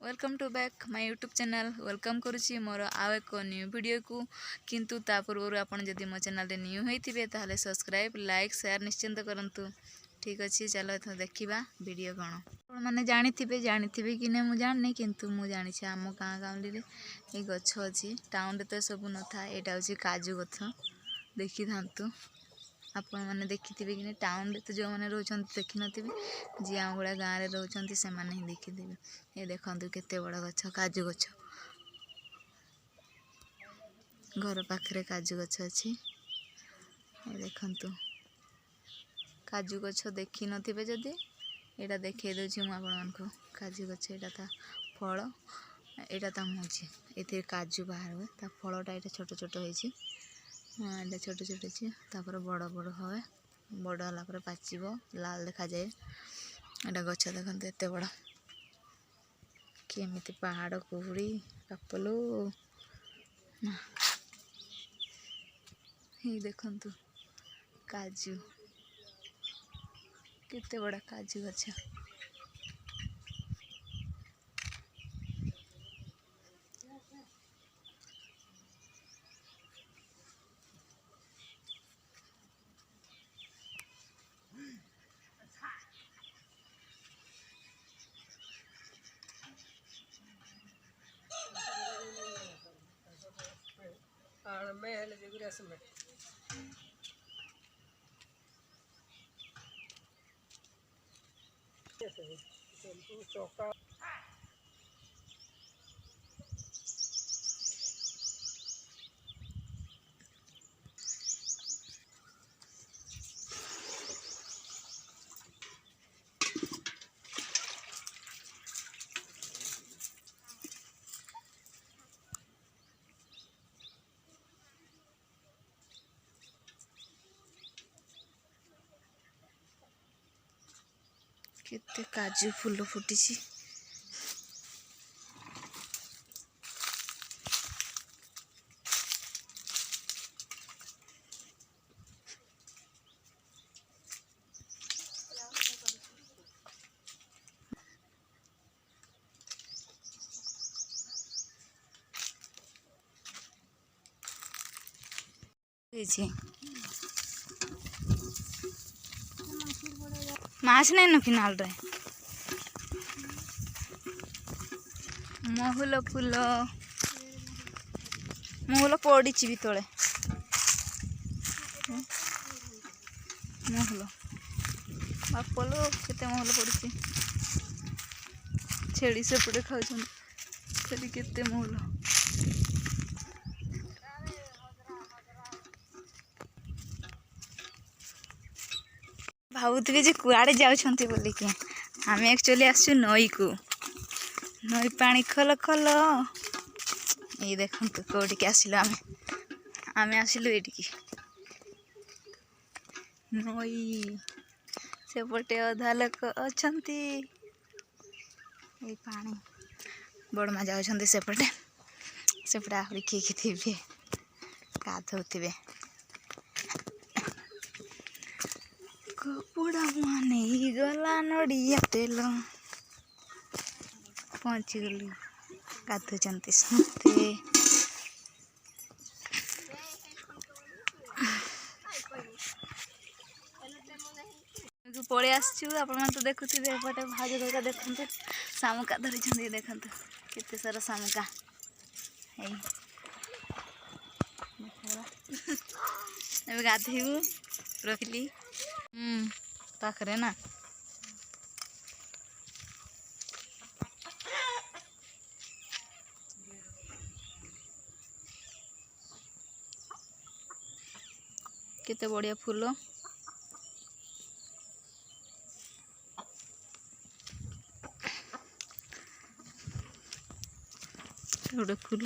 Welcome to back my YouTube channel. Welcome करुच्ची मोर आउ एक न्यू वीडियो को। किंतु ता पूर्व आपन जदि मो चैनल न्यू होइथिबे ताहले सब्सक्राइब लाइक शेयर निश्चिंत करंतु। ठीक अच्छे, चलो एथर देखिबा वीडियो कौन आपण मैंने जानी कि नहीं मुझे जानी, किंतु मुझे जानी आम गाँ गाँवली ये गछ अच्छी। टाउन रे तो सब न था। यहाँ हूँ काजू गछ, देखी था आपण मैंने देखी थे कि टाउन रे तो जो मैंने रोचन देखी नी, जी आम भाया गाँव में रोचन से ही देखी थे। ये देखु केते बड़ गछ, काजू गछ, घर पाखे काजू गछ अच्छी। देखु काजू गछ देखी नथिबे जदि एटा देखे दूची मु आपण को। काजू गछ एटा ता फल, एटा ता मुझी, ए काजू बाहर हुए। ता फलटा ये छोट छोट होती, हाँ छोट छोट अच्छे, तापर बड़ बड़ हुए। बड़ है पाचब लाल देखा जाए। एटा गछ देखते एत बड़, केमी पहाड़ कुहुड़ी पापलो। ये देखु काजू, केते बड़ा काजू गछ। केते काजू फूल फुटी। माछ नहीं न फिनाल रे। महूल फूल, महूल पड़ी भी तले। महूल बापलो केते महूल पड़ी। छेड़ी सेपटे खाऊँ, केते महूल। भावुथि जे कुआड़े जाउछंती बोली कि आम एक्चुअली आसु नई को। नई पानी खल खल। ये देखु कौटिक आसिलु आम आसिलु ये नई सेपटे अधा लोक अछंती। ये पानी बड़मा जाउछंती सेपटे, सेपटे आहरी किए थे गाधोथिबे। कपड़ा माने गला नड़िया तेल पहुँची गलु। गाधुचंती समस्ते। पड़े आसचु आपण तो देखुथिबे एपटे भाज धरका देखंतु शामुका धरिछंती। देखंतु केते सारा शामुका। हे एबे गाधेबु रखली पाखरे ना। केते बढ़िया फूल, गोटे फूल।